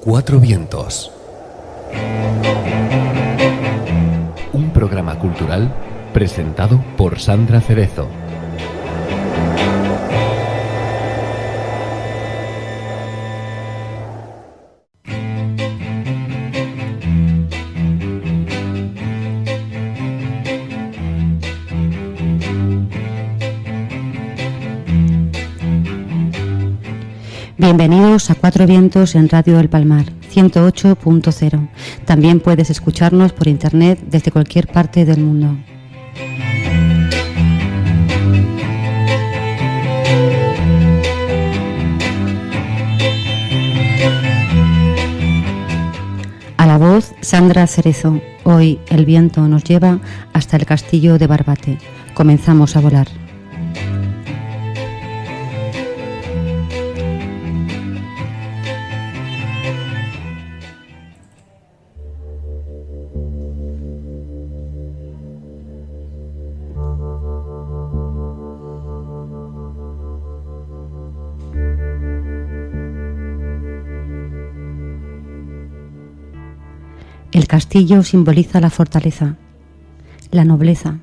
Cuatro vientos. Un programa cultural presentado por Sandra Cerezo. Bienvenidos a Cuatro Vientos en Radio del Palmar, 108.0. También puedes escucharnos por internet desde cualquier parte del mundo. A la voz, Sandra Cerezo. Hoy el viento nos lleva hasta el castillo de Barbate. Comenzamos a volar. El castillo simboliza la fortaleza, la nobleza,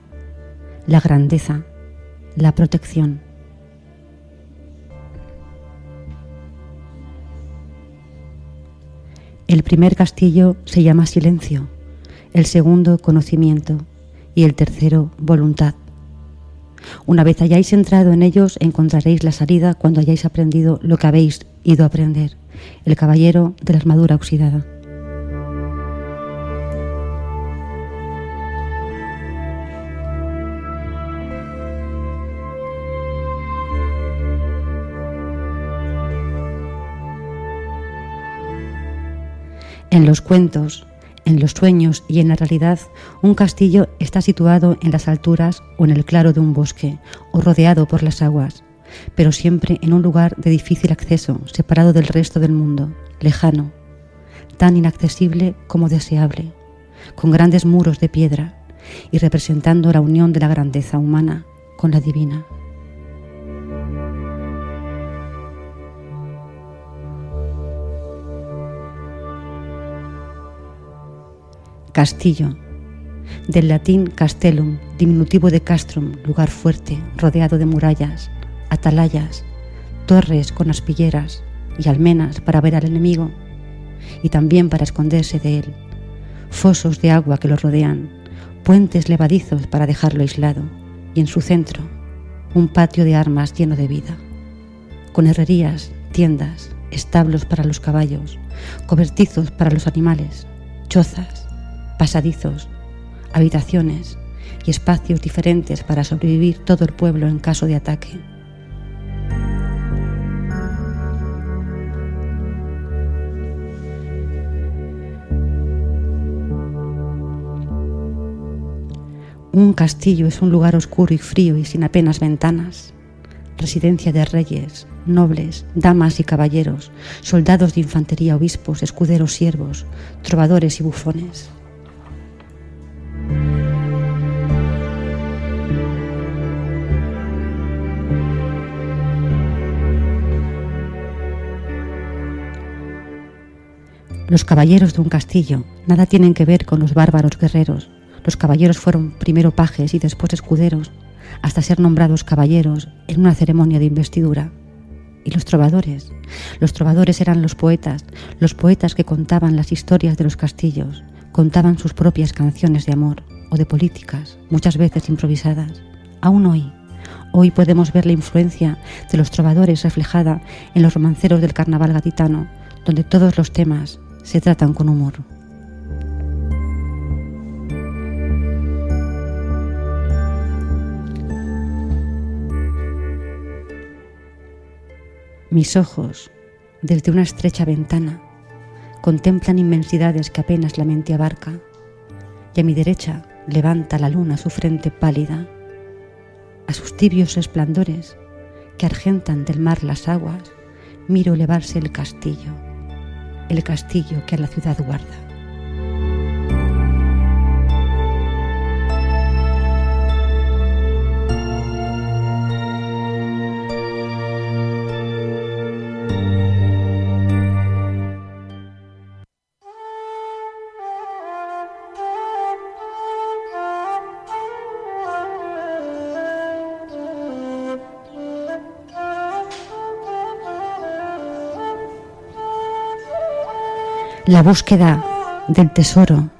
la grandeza, la protección. El primer castillo se llama silencio, el segundo conocimiento y el tercero voluntad. Una vez hayáis entrado en ellos, encontraréis la salida cuando hayáis aprendido lo que habéis ido a aprender, el caballero de la armadura oxidada. En los cuentos, en los sueños y en la realidad, un castillo está situado en las alturas o en el claro de un bosque o rodeado por las aguas, pero siempre en un lugar de difícil acceso, separado del resto del mundo, lejano, tan inaccesible como deseable, con grandes muros de piedra y representando la unión de la grandeza humana con la divina. Castillo, del latín castellum, diminutivo de castrum, lugar fuerte, rodeado de murallas, atalayas, torres con aspilleras y almenas para ver al enemigo y también para esconderse de él, fosos de agua que lo rodean, puentes levadizos para dejarlo aislado y en su centro un patio de armas lleno de vida, con herrerías, tiendas, establos para los caballos, cobertizos para los animales, chozas, pasadizos, habitaciones y espacios diferentes para sobrevivir todo el pueblo en caso de ataque. Un castillo es un lugar oscuro y frío y sin apenas ventanas, residencia de reyes, nobles, damas y caballeros, soldados de infantería, obispos, escuderos, siervos, trovadores y bufones. Los caballeros de un castillo nada tienen que ver con los bárbaros guerreros. Los caballeros fueron primero pajes y después escuderos, hasta ser nombrados caballeros en una ceremonia de investidura. ¿Y los trovadores? Los trovadores eran los poetas que contaban las historias de los castillos, contaban sus propias canciones de amor o de políticas, muchas veces improvisadas. Aún hoy podemos ver la influencia de los trovadores reflejada en los romanceros del carnaval gaditano, donde todos los temas se tratan con humor. Mis ojos, desde una estrecha ventana, contemplan inmensidades que apenas la mente abarca, y a mi derecha levanta la luna su frente pálida, a sus tibios resplandores que argentan del mar las aguas, miro elevarse el castillo que a la ciudad guarda. La búsqueda del tesoro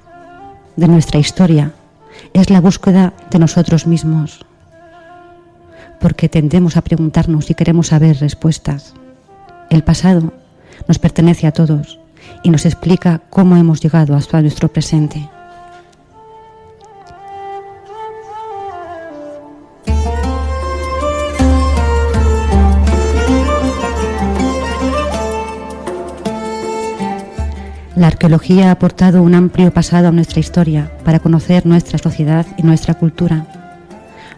de nuestra historia es la búsqueda de nosotros mismos, porque tendemos a preguntarnos y queremos saber respuestas. El pasado nos pertenece a todos y nos explica cómo hemos llegado hasta nuestro presente. La arqueología ha aportado un amplio pasado a nuestra historia para conocer nuestra sociedad y nuestra cultura.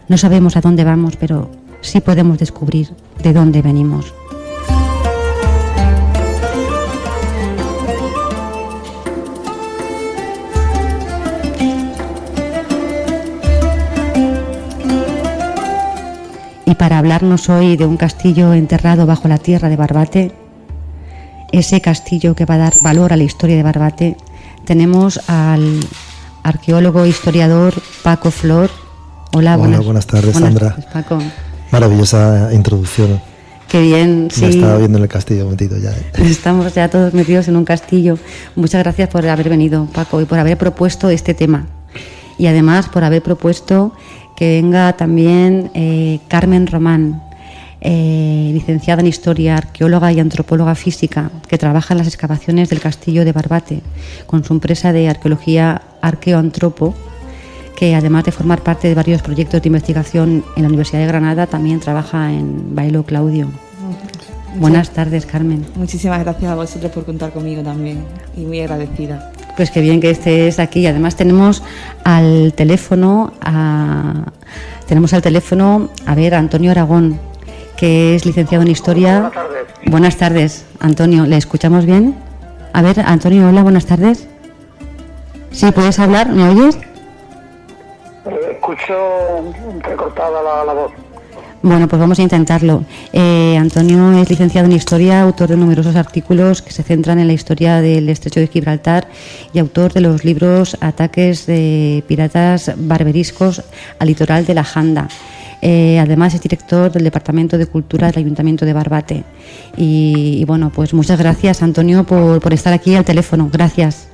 No sabemos a dónde vamos, pero sí podemos descubrir de dónde venimos. Y para hablarnos hoy de un castillo enterrado bajo la tierra de Barbate, ese castillo que va a dar valor a la historia de Barbate, tenemos al arqueólogo historiador Paco Flor. Hola, buenas tardes, Sandra. Buenas tardes, Paco. Maravillosa introducción. Qué bien, sí. Me estaba viendo en el castillo metido ya. Estamos ya todos metidos en un castillo. Muchas gracias por haber venido, Paco, y por haber propuesto este tema. Y además por haber propuesto que venga también Carmen Román, licenciada en Historia, arqueóloga y antropóloga física, que trabaja en las excavaciones del castillo de Barbate, con su empresa de arqueología Arqueoantropo, que además de formar parte de varios proyectos de investigación en la Universidad de Granada, también trabaja en Bailo Claudio. Buenas tardes, Carmen. Muchísimas gracias a vosotros por contar conmigo también, y muy agradecida. Pues qué bien que estés aquí. Además tenemos al teléfono a ver, Antonio Aragón, que es licenciado en Historia. Buenas tardes. Buenas tardes, Antonio. ¿Le escuchamos bien? A ver, Antonio, hola, buenas tardes. Sí, ¿puedes hablar? ¿Me oyes? Escucho entrecortada la voz. Bueno, pues vamos a intentarlo. Antonio es licenciado en Historia, autor de numerosos artículos que se centran en la historia del Estrecho de Gibraltar y autor de los libros Ataques de piratas barberiscos al litoral de la Janda. Además es director del Departamento de Cultura del Ayuntamiento de Barbate. Y bueno, pues muchas gracias, Antonio, por estar aquí al teléfono. Gracias.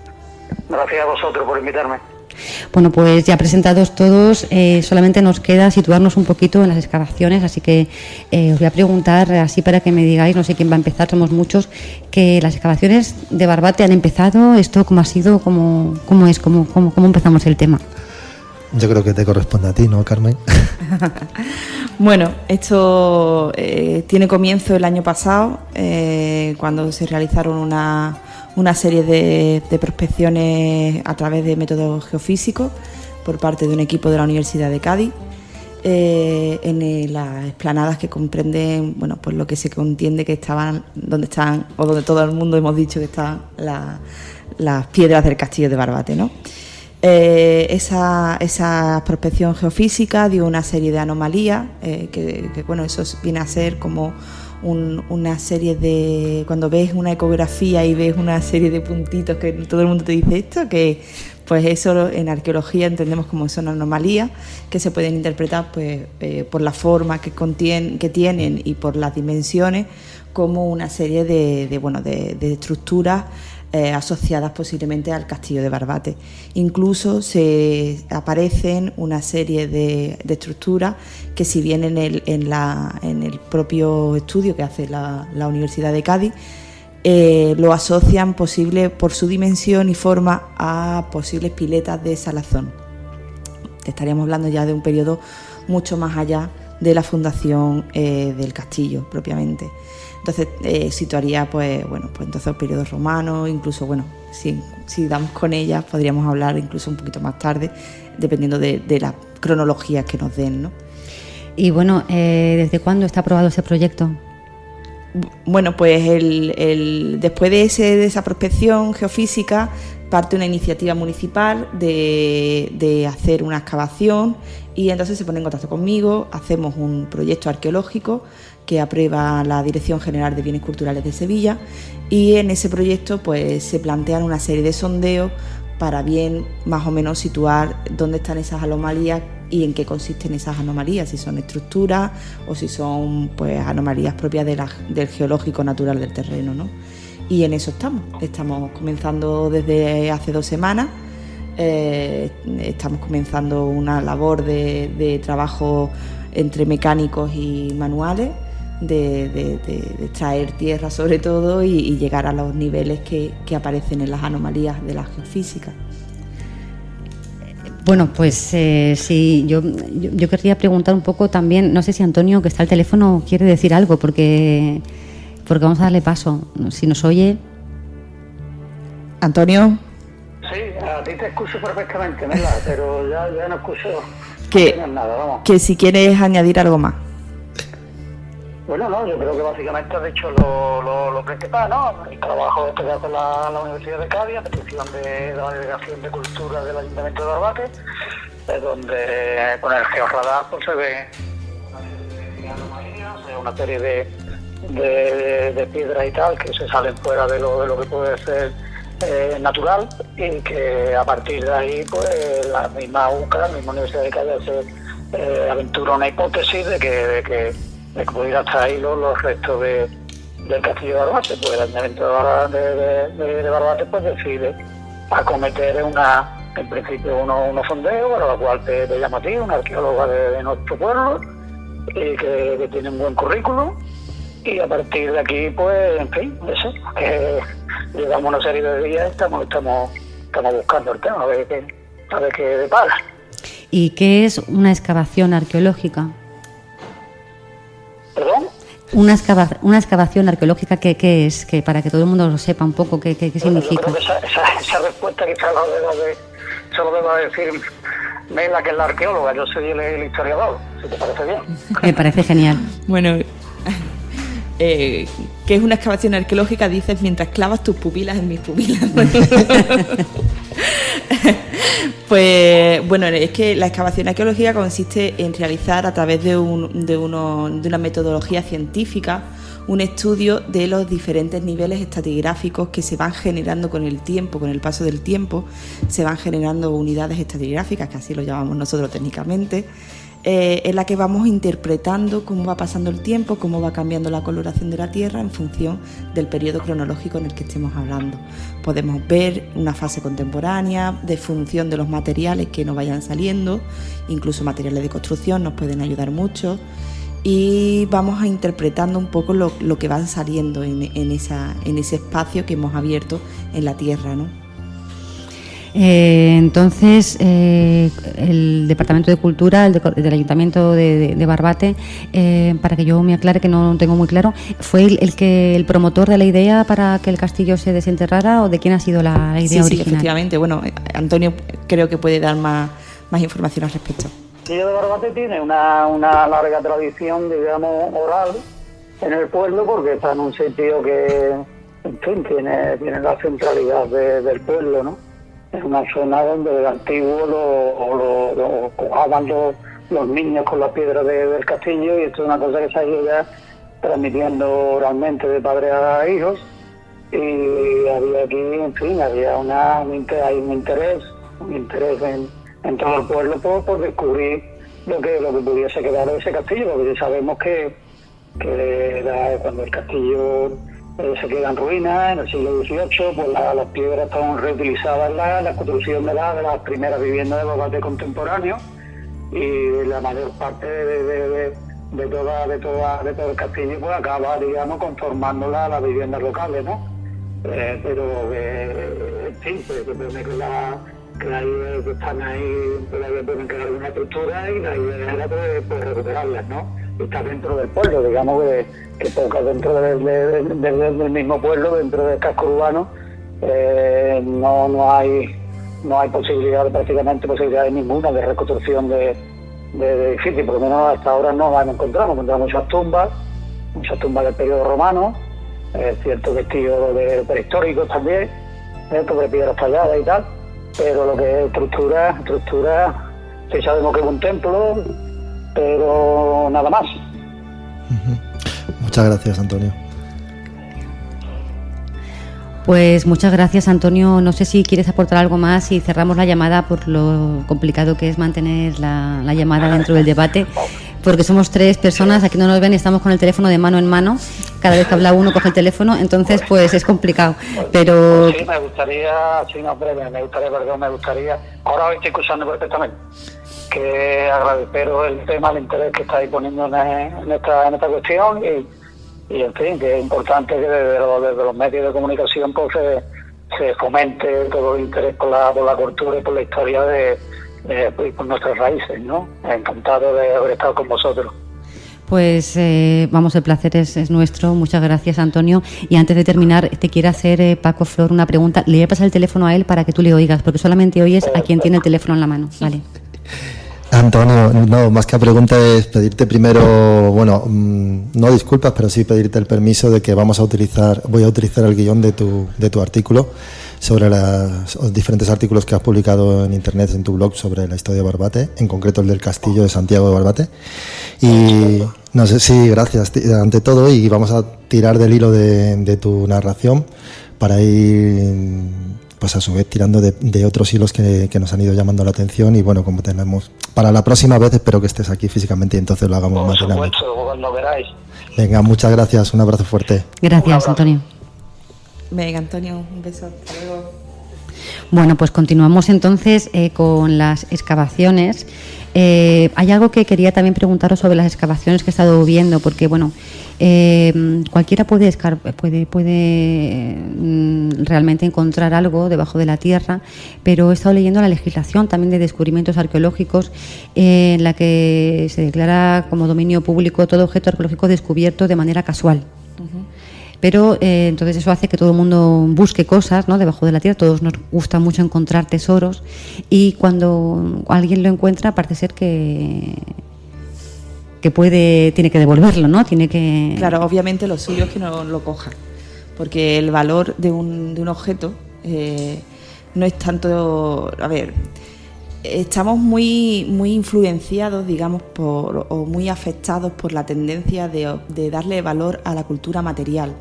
Gracias a vosotros por invitarme. Bueno, pues ya presentados todos, solamente nos queda situarnos un poquito en las excavaciones, así que os voy a preguntar, así para que me digáis, no sé quién va a empezar, somos muchos, que las excavaciones de Barbate han empezado, esto cómo ha sido, cómo empezamos el tema. Yo creo que te corresponde a ti, ¿no, Carmen? Bueno, esto tiene comienzo el año pasado, cuando se realizaron una serie de prospecciones a través de métodos geofísicos por parte de un equipo de la Universidad de Cádiz, en las explanadas que comprenden, bueno, pues lo que se entiende que estaban, donde están, o donde todo el mundo hemos dicho que están las piedras del castillo de Barbate, ¿no? Esa prospección geofísica dio una serie de anomalías, que bueno, eso viene a ser como una serie de... Cuando ves una ecografía y ves una serie de puntitos que todo el mundo te dice esto, que pues eso en arqueología entendemos como son anomalías que se pueden interpretar pues por la forma que tienen y por las dimensiones, como una serie de estructuras asociadas posiblemente al castillo de Barbate. Incluso se aparecen una serie de estructuras que, si bien en el propio estudio que hace la Universidad de Cádiz, lo asocian posible por su dimensión y forma a posibles piletas de salazón. Estaríamos hablando ya de un periodo mucho más allá de la fundación del castillo propiamente. Entonces situaría pues entonces el periodo romano, incluso si damos con ellas podríamos hablar incluso un poquito más tarde, dependiendo de las cronologías que nos den, ¿no? Y bueno, ¿desde cuándo está aprobado ese proyecto? Bueno, pues después de esa prospección geofísica parte una iniciativa municipal de hacer una excavación, y entonces se pone en contacto conmigo, hacemos un proyecto arqueológico que aprueba la Dirección General de Bienes Culturales de Sevilla, y en ese proyecto pues se plantean una serie de sondeos para bien más o menos situar dónde están esas anomalías y en qué consisten esas anomalías, si son estructuras o si son pues anomalías propias del geológico natural del terreno, ¿no? y en eso estamos comenzando desde hace 2 semanas. Estamos comenzando una labor de trabajo entre mecánicos y manuales, de extraer tierra sobre todo y llegar a los niveles que aparecen en las anomalías de la geofísica. Bueno, pues sí, yo querría preguntar un poco también, no sé si Antonio, que está al teléfono, quiere decir algo, porque vamos a darle paso, si nos oye. Antonio. Sí, a ti te escucho perfectamente, Mela, pero ya no escucho nada, vamos. Que si quieres añadir algo más. Bueno, no, yo creo que básicamente has dicho lo principal, ¿no? El trabajo que hace la Universidad de Cádiz, a petición de la Delegación de Cultura del Ayuntamiento de Barbate, donde con el georradar pues, se ve una serie de piedras y tal que se salen fuera de lo que puede ser natural, y que a partir de ahí pues la misma UCA, la misma Universidad de Cádiz se aventura una hipótesis de que pudiera estar ahí los restos del castillo de Barbate. Pues el Ayuntamiento de Barbate pues decide acometer en principio unos sondeos, para lo cual te llamo a ti, una arqueóloga de nuestro pueblo, y que tiene un buen currículum, y a partir de aquí pues en fin, eso, llevamos una serie de días, estamos buscando el tema, a ver qué depara. ¿Y qué es una excavación arqueológica? ¿Perdón? Una excavación arqueológica, ¿qué es? Que para que todo el mundo lo sepa un poco, ¿qué significa? Yo creo que esa respuesta quizás se lo deba decir Mela, que es la arqueóloga, yo soy el historiador, si te parece bien. Me parece genial. Bueno, ¿qué es una excavación arqueológica? Dices mientras clavas tus pupilas en mis pupilas. Pues bueno, es que la excavación arqueológica consiste en realizar a través de una metodología científica un estudio de los diferentes niveles estratigráficos que se van generando con el tiempo, con el paso del tiempo, se van generando unidades estratigráficas, que así lo llamamos nosotros técnicamente, en la que vamos interpretando cómo va pasando el tiempo, cómo va cambiando la coloración de la Tierra en función del periodo cronológico en el que estemos hablando. Podemos ver una fase contemporánea, de función de los materiales que nos vayan saliendo, incluso materiales de construcción nos pueden ayudar mucho, y vamos a interpretando un poco lo que va saliendo en ese espacio que hemos abierto en la Tierra, ¿no? Entonces, el Departamento de Cultura del Ayuntamiento de Barbate, para que yo me aclare, que no lo tengo muy claro, ¿fue el promotor de la idea para que el castillo se desenterrara, o de quién ha sido la idea original? Sí, efectivamente. Bueno, Antonio creo que puede dar más información al respecto. El castillo de Barbate tiene una larga tradición, digamos, oral en el pueblo, porque está en un sitio que, en fin, tiene la centralidad del pueblo, ¿no? Es una zona donde de antiguo lo jugaban los niños con las piedras del castillo, y esto es una cosa que se ha ido ya transmitiendo oralmente de padre a hijos, y había aquí, en fin, había un interés en todo el pueblo por descubrir lo que pudiese quedar de ese castillo, porque ya sabemos que era cuando el castillo se queda en ruinas en el siglo XVIII, pues las piedras estaban reutilizadas en la construcción de las primeras viviendas de Barbate contemporáneos, y la mayor parte de todo el castillo pues acaba, digamos, conformando las viviendas locales, ¿no? Pero en fin, pues que la idea que están ahí, todavía pueden crear una estructura, y la idea era pues recuperarlas, ¿no? Y está dentro del pueblo, digamos que toca dentro del mismo pueblo, dentro del casco urbano, no hay prácticamente posibilidades ninguna de reconstrucción de edificios, por lo menos hasta ahora no las encontramos muchas tumbas del periodo romano, ciertos vestigios prehistóricos también, sobre piedras talladas y tal, pero lo que es estructura, sí sabemos que es un templo, pero nada más. Muchas gracias, Antonio. Pues muchas gracias, Antonio. No sé si quieres aportar algo más y cerramos la llamada, por lo complicado que es mantener la llamada dentro del debate. porque somos 3 personas, aquí no nos ven y estamos con el teléfono de mano en mano, cada vez que habla uno coge el teléfono, entonces pues es complicado, pero... Sí, me gustaría, ahora estoy escuchando perfectamente, que agradeceros el tema, el interés que estáis poniendo en esta cuestión y en fin, que es importante que desde los medios de comunicación pues se fomente todo el interés por la cultura y por la historia de por nuestras raíces, ¿no? Encantado de haber estado con vosotros. Pues vamos, el placer es nuestro. Muchas gracias, Antonio. Y antes de terminar, te quiere hacer Paco Flor una pregunta. Le voy a pasar el teléfono a él para que tú le oigas, porque solamente oyes a quien tiene el teléfono en la mano. Vale. Antonio, no, más que a pregunta es pedirte primero, bueno, no disculpas, pero sí pedirte el permiso de que voy a utilizar el guión de tu artículo sobre los diferentes artículos que has publicado en internet, en tu blog, sobre la historia de Barbate, en concreto el del castillo de Santiago de Barbate. Y no sé, sí, gracias ante todo, y vamos a tirar del hilo de tu narración para ir, pues a su vez, tirando de otros hilos que nos han ido llamando la atención. Y bueno, como tenemos, para la próxima vez espero que estés aquí físicamente y entonces lo hagamos más dinámico. Por supuesto, cuando queráis. Venga, muchas gracias, un abrazo fuerte. Gracias, Antonio. Venga, Antonio, un beso. Hasta luego. Bueno, pues continuamos entonces con las excavaciones. Hay algo que quería también preguntaros sobre las excavaciones que he estado viendo, porque bueno, cualquiera puede realmente encontrar algo debajo de la tierra, pero he estado leyendo la legislación también de descubrimientos arqueológicos en la que se declara como dominio público todo objeto arqueológico descubierto de manera casual. Pero entonces eso hace que todo el mundo busque cosas, ¿no?, debajo de la tierra. Todos nos gusta mucho encontrar tesoros, y cuando alguien lo encuentra parece ser que tiene que devolverlo, ¿no? Claro, obviamente lo suyo es que no lo coja, porque el valor de un objeto no es tanto... A ver, estamos muy influenciados, digamos, o muy afectados por la tendencia de darle valor a la cultura material,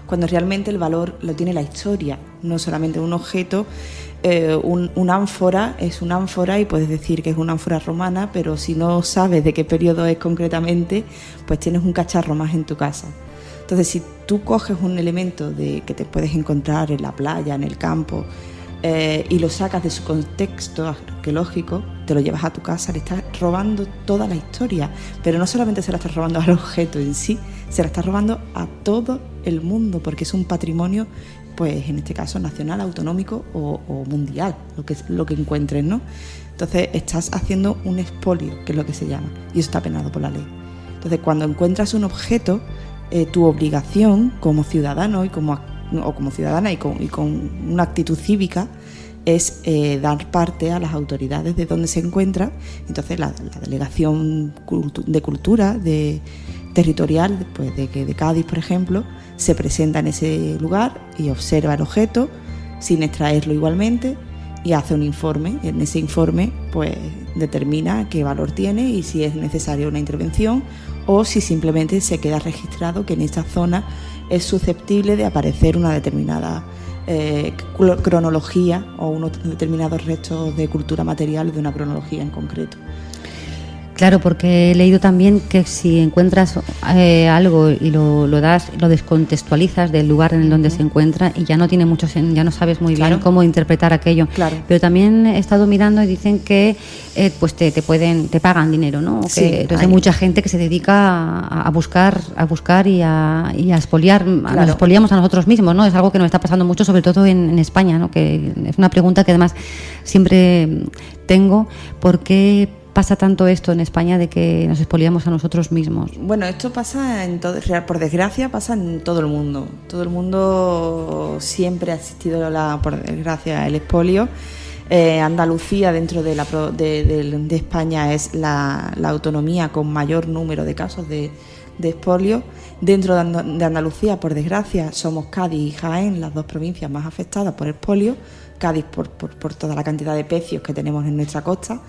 cuando realmente el valor lo tiene la historia, no solamente un objeto. Un ánfora es un ánfora y puedes decir que es una ánfora romana, pero si no sabes de qué periodo es concretamente, pues tienes un cacharro más en tu casa. Entonces, si tú coges un elemento que te puedes encontrar en la playa, en el campo, y lo sacas de su contexto arqueológico, te lo llevas a tu casa, le estás robando toda la historia, pero no solamente se la estás robando al objeto en sí, se la estás robando a todo el mundo, porque es un patrimonio, pues en este caso nacional, autonómico o mundial, lo que encuentres, ¿no? Entonces estás haciendo un expolio, que es lo que se llama, y eso está penado por la ley. Entonces, cuando encuentras un objeto, tu obligación como ciudadano como ciudadana y con una actitud cívica es dar parte a las autoridades de donde se encuentra. Entonces la delegación de cultura territorial, pues de Cádiz, por ejemplo, se presenta en ese lugar y observa el objeto sin extraerlo igualmente y hace un informe. En ese informe pues determina qué valor tiene y si es necesaria una intervención o si simplemente se queda registrado que en esta zona es susceptible de aparecer una determinada cronología o unos determinados restos de cultura material de una cronología en concreto. Claro, porque he leído también que si encuentras algo y lo das, lo descontextualizas del lugar en el donde se encuentra y ya no tiene mucho ya no sabes muy bien cómo interpretar aquello. Claro. Pero también he estado mirando y dicen que pues te pagan dinero, ¿no? Sí, que, entonces hay mucha gente que se dedica a buscar y a expoliar, nos expoliamos a nosotros mismos, ¿no? Es algo que nos está pasando mucho, sobre todo en España, ¿no? Que es una pregunta que además siempre tengo, ¿por qué pasa tanto esto en España de que nos expoliamos a nosotros mismos? Bueno, esto pasa por desgracia pasa en todo el mundo. Todo el mundo siempre ha existido, por desgracia, el expolio. Andalucía, dentro de España, es la autonomía con mayor número de casos de expolio. Dentro de Andalucía, por desgracia, somos Cádiz y Jaén las dos provincias más afectadas por expolio. Cádiz por toda la cantidad de pecios que tenemos en nuestra costa,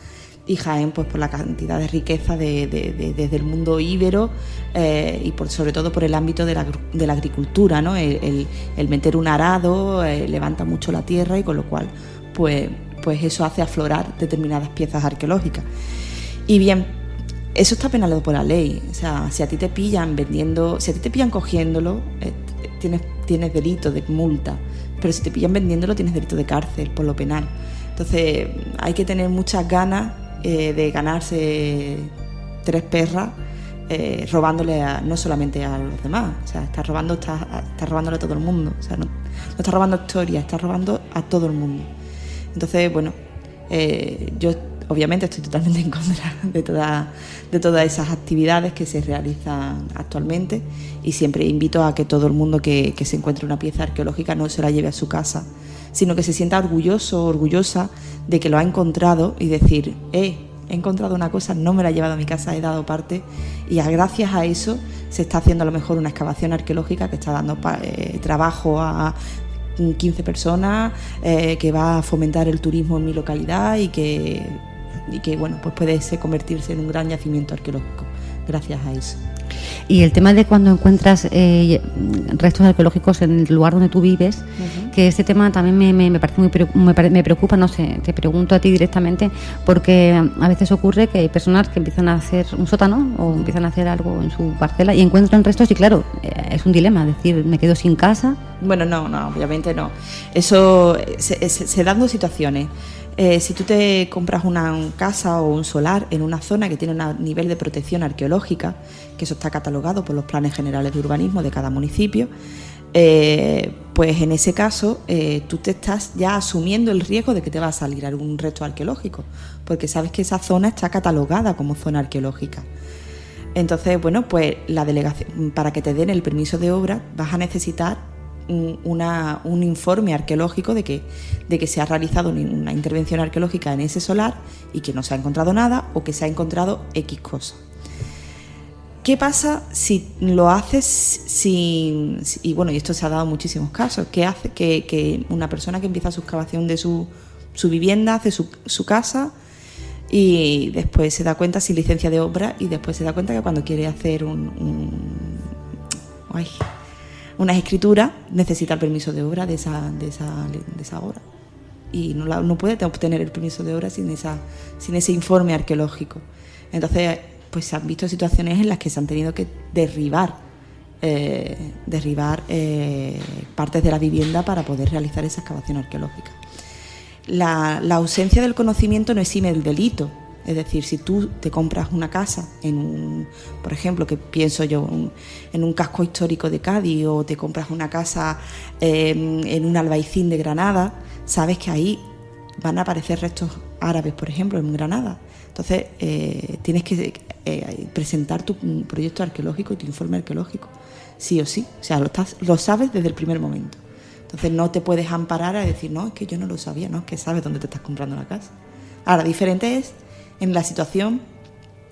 y Jaén pues por la cantidad de riqueza desde el mundo íbero y sobre todo por el ámbito de la agricultura, ¿no? El meter un arado levanta mucho la tierra y con lo cual pues eso hace aflorar determinadas piezas arqueológicas. Y bien, eso está penalizado por la ley. O sea, si a ti te pillan vendiendo, si a ti te pillan cogiéndolo, tienes delito de multa, pero si te pillan vendiéndolo tienes delito de cárcel por lo penal. Entonces hay que tener muchas ganas de ganarse 3 perras robándole no solamente a los demás. O sea, estás robándole a todo el mundo. O sea, no estás robando historia, estás robando a todo el mundo. Entonces, bueno, yo obviamente estoy totalmente en contra de todas esas actividades que se realizan actualmente, y siempre invito a que todo el mundo que se encuentre una pieza arqueológica no se la lleve a su casa, sino que se sienta orgulloso o orgullosa de que lo ha encontrado y decir, he encontrado una cosa, no me la he llevado a mi casa, he dado parte, y gracias a eso se está haciendo a lo mejor una excavación arqueológica que está dando trabajo a 15 personas, que va a fomentar el turismo en mi localidad y que bueno, pues puede convertirse en un gran yacimiento arqueológico gracias a eso. Y el tema de cuando encuentras restos arqueológicos en el lugar donde tú vives, que este tema también me parece me preocupa, no sé, te pregunto a ti directamente, porque a veces ocurre que hay personas que empiezan a hacer un sótano o empiezan a hacer algo en su parcela y encuentran restos, y claro, es un dilema, es decir, me quedo sin casa. Bueno, no, obviamente no. Eso se dan 2 situaciones. Si tú te compras una casa o un solar en una zona que tiene un nivel de protección arqueológica, que eso está catalogado por los planes generales de urbanismo de cada municipio, pues en ese caso tú te estás ya asumiendo el riesgo de que te va a salir algún resto arqueológico, porque sabes que esa zona está catalogada como zona arqueológica. Entonces, bueno, pues la delegación, para que te den el permiso de obra, vas a necesitar un informe arqueológico de que se ha realizado una intervención arqueológica en ese solar y que no se ha encontrado nada, o que se ha encontrado X cosa. ¿Qué pasa si lo haces sin...? Y bueno, y esto se ha dado en muchísimos casos. ¿Qué hace que una persona que empieza su excavación de su vivienda, hace su casa, y después se da cuenta, sin licencia de obra, y después se da cuenta que cuando quiere hacer una escritura necesita el permiso de obra de esa obra, y no puede obtener el permiso de obra sin ese informe arqueológico? Entonces, pues se han visto situaciones en las que se han tenido que derribar partes de la vivienda para poder realizar esa excavación arqueológica. La ausencia del conocimiento no exime el delito. Es decir, si tú te compras una casa por ejemplo, que pienso yo, en un casco histórico de Cádiz, o te compras una casa en un Albaicín de Granada, sabes que ahí van a aparecer restos árabes, por ejemplo, en Granada. Entonces, tienes que presentar tu proyecto arqueológico y tu informe arqueológico, sí o sí. O sea, lo sabes desde el primer momento. Entonces, no te puedes amparar a decir, no, es que yo no lo sabía, no, es que sabes dónde te estás comprando la casa. Ahora, diferente es en la situación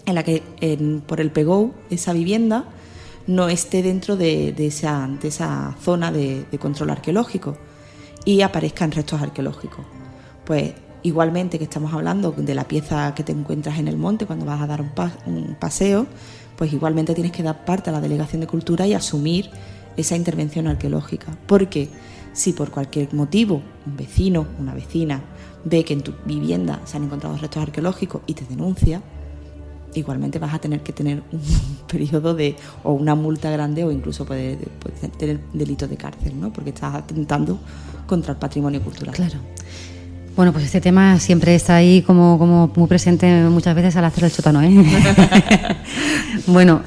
en la que por el PGO esa vivienda no esté dentro de esa zona de control arqueológico y aparezcan restos arqueológicos. Pues igualmente que estamos hablando de la pieza que te encuentras en el monte cuando vas a dar un paseo, pues igualmente tienes que dar parte a la Delegación de Cultura y asumir esa intervención arqueológica. Porque si por cualquier motivo un vecino, una vecina, ve que en tu vivienda se han encontrado restos arqueológicos y te denuncia, igualmente vas a tener que tener un periodo o una multa grande, o incluso puede tener delito de cárcel, ¿no? Porque estás atentando contra el patrimonio cultural. Claro. Bueno, pues este tema siempre está ahí como muy presente muchas veces al hacer el sótano, ¿eh? Bueno,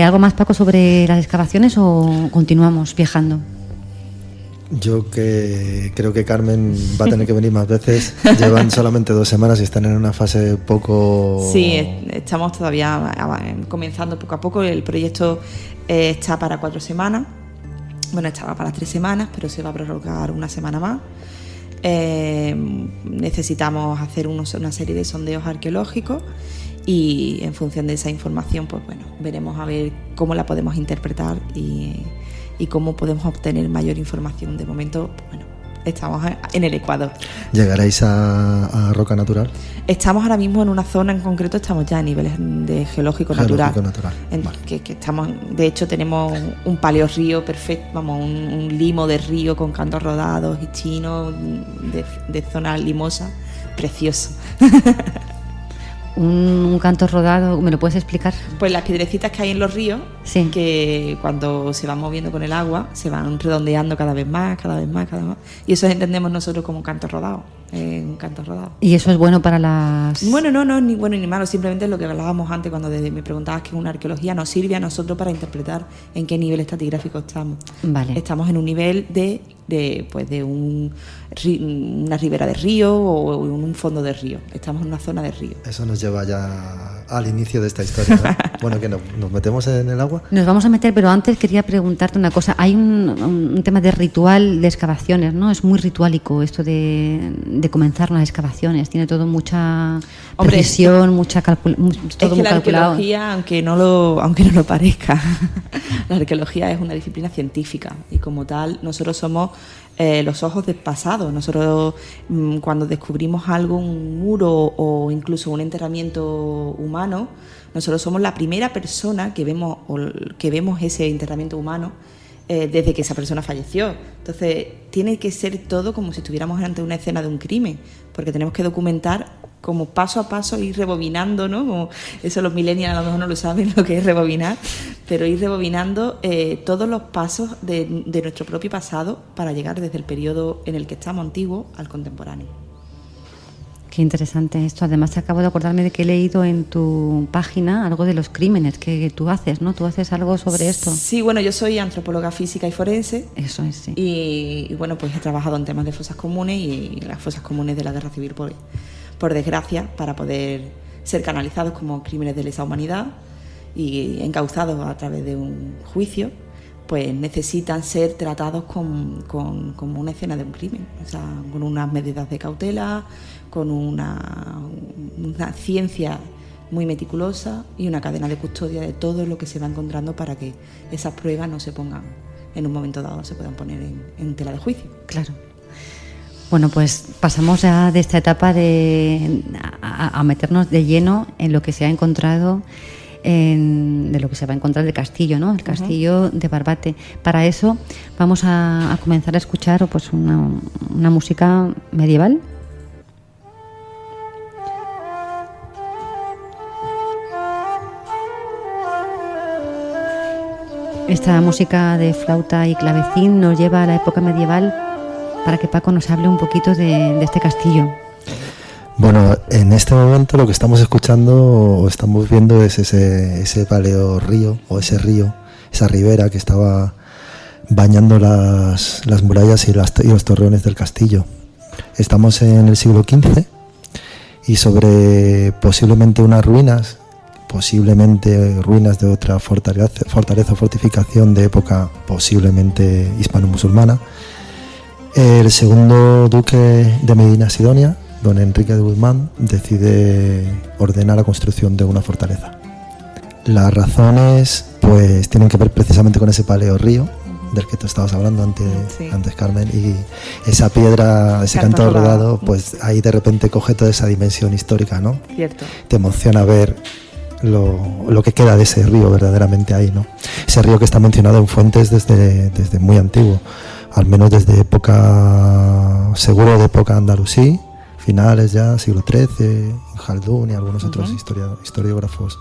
¿algo más, Paco, sobre las excavaciones o continuamos viajando? Yo creo que Carmen va a tener que venir más veces. Llevan solamente 2 semanas y están en una fase poco... Sí, estamos todavía comenzando poco a poco. El proyecto está para 4 semanas. Bueno, estaba para 3 semanas, pero se va a prorrogar una semana más. Necesitamos hacer una serie de sondeos arqueológicos y en función de esa información, pues bueno, veremos a ver cómo la podemos interpretar y cómo podemos obtener mayor información. De momento, bueno, estamos en el Ecuador. ¿Llegaréis a roca natural? Estamos ahora mismo en una zona en concreto, estamos ya a niveles de geológico natural. Vale. Que estamos, de hecho, tenemos un paleorrío perfecto, vamos, un limo de río con cantos rodados y chinos de zona limosa, precioso. Un canto rodado, ¿me lo puedes explicar? Pues las piedrecitas que hay en los ríos, Sí. que cuando se van moviendo con el agua, se van redondeando cada vez más. Y eso entendemos nosotros como un canto rodado. Un canto rodado. ¿Y eso es bueno para las...? Bueno, no es ni bueno ni malo, simplemente es lo que hablábamos antes cuando me preguntabas que una arqueología nos sirve a nosotros para interpretar en qué nivel estratigráfico estamos. Vale. Estamos en un nivel de una ribera de río o en un fondo de río. Estamos en una zona de río. Eso nos lleva ya al inicio de esta historia, ¿no? Bueno, que nos metemos en el agua. Nos vamos a meter, pero antes quería preguntarte una cosa. Hay un tema de ritual de excavaciones, ¿no? Es muy ritualico esto de comenzar las excavaciones. Tiene todo mucha precisión, todo es que la arqueología, aunque no lo parezca, la arqueología es una disciplina científica y como tal nosotros somos los ojos del pasado. Nosotros cuando descubrimos algo, un muro o incluso un enterramiento humano, nosotros somos la primera persona que vemos ese enterramiento humano desde que esa persona falleció. Entonces tiene que ser todo como si estuviéramos ante una escena de un crimen, porque tenemos que documentar como paso a paso, ir rebobinando, ¿no? Como eso los millennials a lo mejor no lo saben lo que es rebobinar, pero ir rebobinando todos los pasos de nuestro propio pasado para llegar desde el periodo en el que estamos antiguo al contemporáneo. Qué interesante esto. Además, acabo de acordarme de que he leído en tu página algo de los crímenes que tú haces, ¿no? ¿Tú haces algo sobre esto? Sí, bueno, yo soy antropóloga física y forense. Eso es, sí. Y bueno, pues he trabajado en temas de fosas comunes y las fosas comunes de la guerra civil, por desgracia, para poder ser canalizados como crímenes de lesa humanidad y encauzados a través de un juicio, pues necesitan ser tratados como una escena de un crimen, o sea, con unas medidas de cautela, con una ciencia muy meticulosa y una cadena de custodia de todo lo que se va encontrando para que esas pruebas no se pongan, en un momento dado, se puedan poner en tela de juicio. Claro. Bueno, pues pasamos ya de esta etapa a meternos de lleno en lo que se ha encontrado, de lo que se va a encontrar del castillo, ¿no? El castillo de Barbate. Para eso vamos a comenzar a escuchar pues una música medieval. Esta música de flauta y clavecín nos lleva a la época medieval para que Paco nos hable un poquito de este castillo. Bueno, en este momento lo que estamos escuchando o estamos viendo es ese paleo río o ese río, esa ribera que estaba bañando las murallas y los torreones del castillo. Estamos en el siglo XV y sobre posiblemente unas ruinas, de otra fortaleza o fortificación de época posiblemente hispano-musulmana, el segundo duque de Medina Sidonia, don Enrique de Guzmán, decide ordenar la construcción de una fortaleza. Las razones pues tienen que ver precisamente con ese paleo río del que tú estabas hablando antes, Carmen, y esa piedra, ese canto rodado, pues ahí de repente coge toda esa dimensión histórica, ¿no? Cierto. Te emociona ver lo que queda de ese río verdaderamente ahí, ¿no? Ese río que está mencionado en fuentes desde muy antiguo, al menos desde seguro de época andalusí, finales ya, siglo XIII, Jaldún y algunos otros historiógrafos,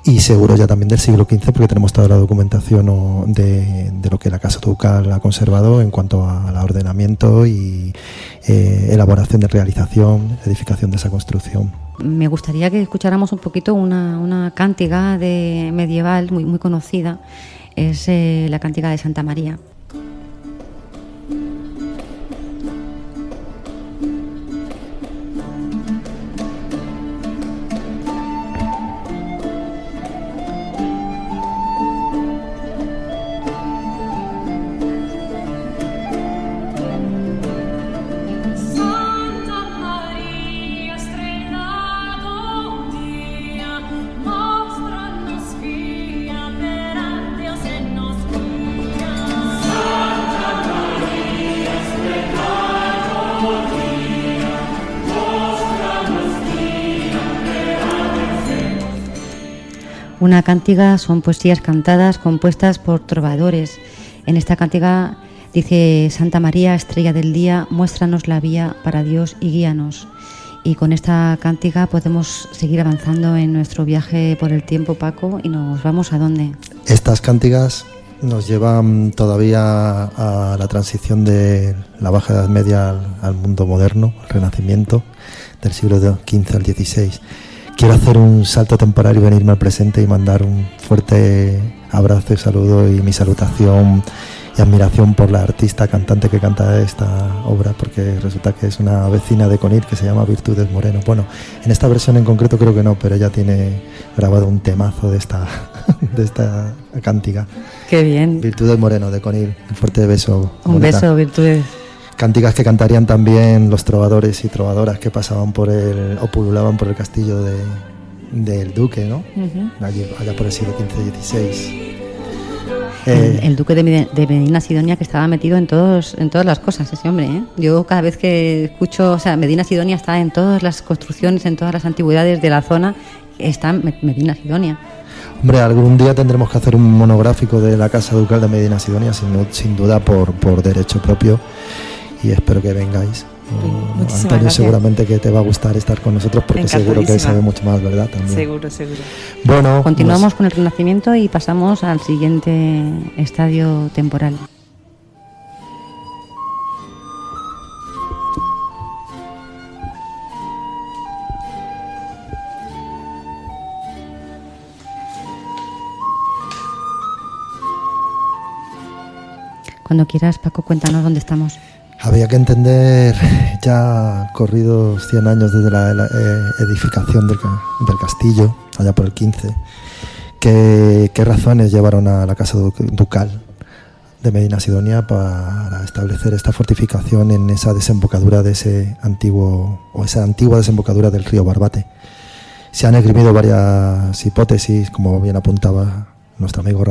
y seguro ya también del siglo XV, porque tenemos toda la documentación de lo que la Casa Ducal ha conservado en cuanto al ordenamiento y elaboración de realización, edificación de esa construcción. Me gustaría que escucháramos un poquito una cántiga medieval muy conocida, es la cántiga de Santa María. Una cántiga son poesías cantadas compuestas por trovadores. En esta cántiga dice: Santa María, estrella del día, muéstranos la vía para Dios y guíanos. Y con esta cántica podemos seguir avanzando en nuestro viaje por el tiempo, Paco, y nos vamos ¿a dónde? Estas cánticas nos llevan todavía a la transición de la Baja Edad Media al mundo moderno, al Renacimiento, del siglo XV al XVI. Quiero hacer un salto temporal y venirme al presente y mandar un fuerte abrazo y saludo y mi salutación y admiración por la artista cantante que canta esta obra, porque resulta que es una vecina de Conil que se llama Virtudes Moreno. Bueno, en esta versión en concreto creo que no, pero ella tiene grabado un temazo de esta cántica. ¡Qué bien! Virtudes Moreno de Conil, un fuerte beso. Un beso, Virtudes. Cánticas que cantarían también los trovadores y trovadoras que pasaban o pululaban por el castillo del duque, ¿no? Allá por el siglo XV-XVI. El duque de Medina Sidonia, que estaba metido en todas las cosas, ese hombre, ¿eh? Yo cada vez que escucho, o sea, Medina Sidonia está en todas las construcciones, en todas las antigüedades de la zona, está Medina Sidonia. Hombre, algún día tendremos que hacer un monográfico de la Casa Ducal de Medina Sidonia, sin duda por derecho propio, y espero que vengáis. Antonio, gracias. Seguramente que te va a gustar estar con nosotros porque seguro que él sabe mucho más, ¿verdad? También. Seguro. Bueno, continuamos con el Renacimiento y pasamos al siguiente estadio temporal. Cuando quieras, Paco, cuéntanos dónde estamos. Había que entender, ya corridos 100 años desde la edificación del castillo, allá por el 15, qué razones llevaron a la Casa Ducal de Medina Sidonia para establecer esta fortificación en esa desembocadura de esa antigua desembocadura del río Barbate. Se han esgrimido varias hipótesis, como bien apuntaba nuestro amigo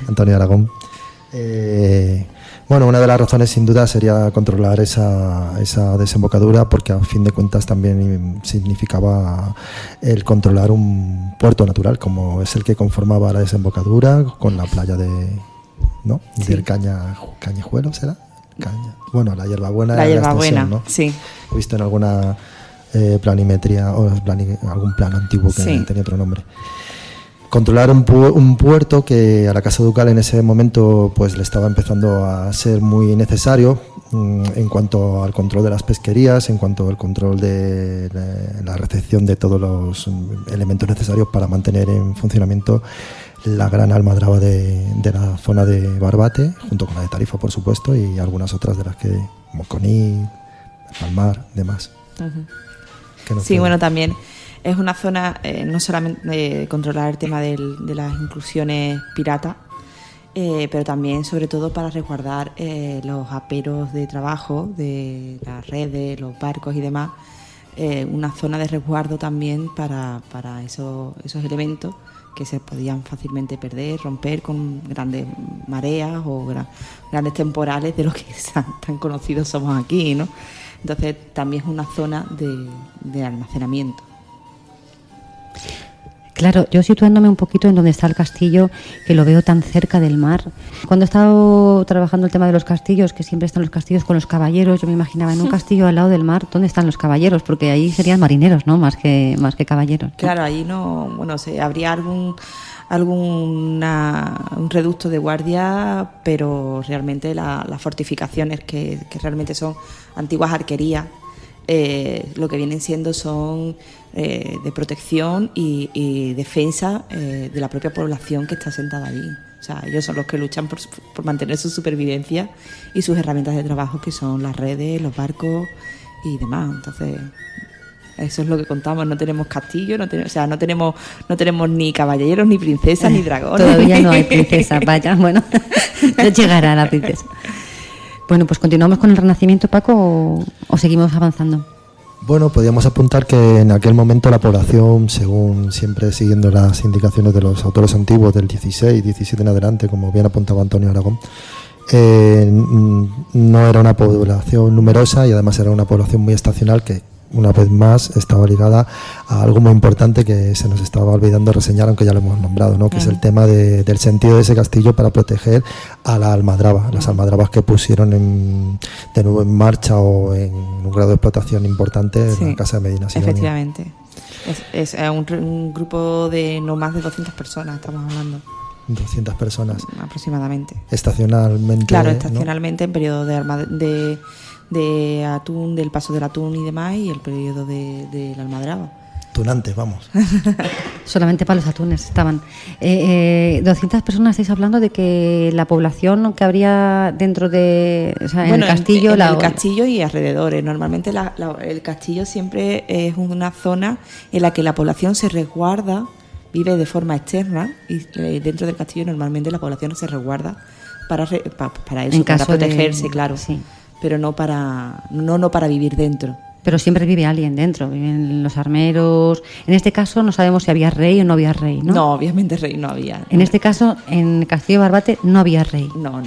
Antonio Aragón. Bueno, una de las razones sin duda sería controlar esa desembocadura, porque a fin de cuentas también significaba el controlar un puerto natural como es el que conformaba la desembocadura, con la playa del Cañijuelo, ¿será? Bueno, la hierbabuena. La hierbabuena, ¿no? Sí. He visto en alguna planimetría o algún plano antiguo que tenía otro nombre. Controlar un puerto que a la Casa Ducal en ese momento pues le estaba empezando a ser muy necesario en cuanto al control de las pesquerías, en cuanto al control de la recepción de todos los elementos necesarios para mantener en funcionamiento la gran almadraba de la zona de Barbate, junto con la de Tarifa, por supuesto, y algunas otras de las que, como Conil, Palmar, demás. Sí, bueno, también es una zona no solamente de controlar el tema de las incursiones piratas, pero también, sobre todo, para resguardar los aperos de trabajo de las redes, los barcos y demás. Una zona de resguardo también para esos elementos que se podían fácilmente perder, romper con grandes mareas o grandes temporales de los que tan conocidos somos aquí, ¿no? Entonces también es una zona de almacenamiento. Claro, yo situándome un poquito en donde está el castillo, que lo veo tan cerca del mar. Cuando he estado trabajando el tema de los castillos, que siempre están los castillos con los caballeros, yo me imaginaba en un castillo al lado del mar, ¿dónde están los caballeros? Porque ahí serían marineros, ¿no? Más que caballeros, ¿no? Claro, ahí no, bueno, habría un reducto de guardia, pero realmente las fortificaciones que realmente son antiguas arquerías, lo que vienen siendo son de protección y defensa de la propia población que está asentada allí. O sea, ellos son los que luchan por mantener su supervivencia y sus herramientas de trabajo, que son las redes, los barcos y demás. Entonces, eso es lo que contamos. No tenemos castillo, no tenemos ni caballeros, ni princesas, ni dragones. Todavía no hay princesa, vaya, bueno, no llegará la princesa. Bueno, pues continuamos con el Renacimiento, Paco, o seguimos avanzando. Bueno, podríamos apuntar que en aquel momento la población, según siempre siguiendo las indicaciones de los autores antiguos del 16, 17 en adelante, como bien apuntaba Antonio Aragón, no era una población numerosa y además era una población muy estacional que una vez más estaba ligada a algo muy importante que se nos estaba olvidando reseñar, aunque ya lo hemos nombrado, ¿no? Que es el tema del sentido de ese castillo para proteger a la almadraba, las almadrabas que pusieron de nuevo en marcha o en un grado de explotación importante en la casa de Medina Sidonia. Efectivamente. Es un grupo de no más de 200 personas, estamos hablando. 200 personas. Aproximadamente. Estacionalmente. Claro, estacionalmente, ¿no? En periodo de atún, del paso del atún y demás, y el periodo de la almadraba. Tunantes, vamos. Solamente para los atunes estaban. 200 personas, estáis hablando de que la población que habría dentro de... O sea, en el castillo... En el castillo y alrededores. Normalmente el castillo siempre es una zona en la que la población se resguarda, vive de forma externa, y dentro del castillo normalmente la población se resguarda para eso, para protegerse, claro. Sí. Pero no para vivir dentro. Pero siempre vive alguien dentro, viven los armeros. En este caso no sabemos si había rey o no había rey, ¿no? No, obviamente rey no había. En este caso, en el castillo de Barbate no había rey. No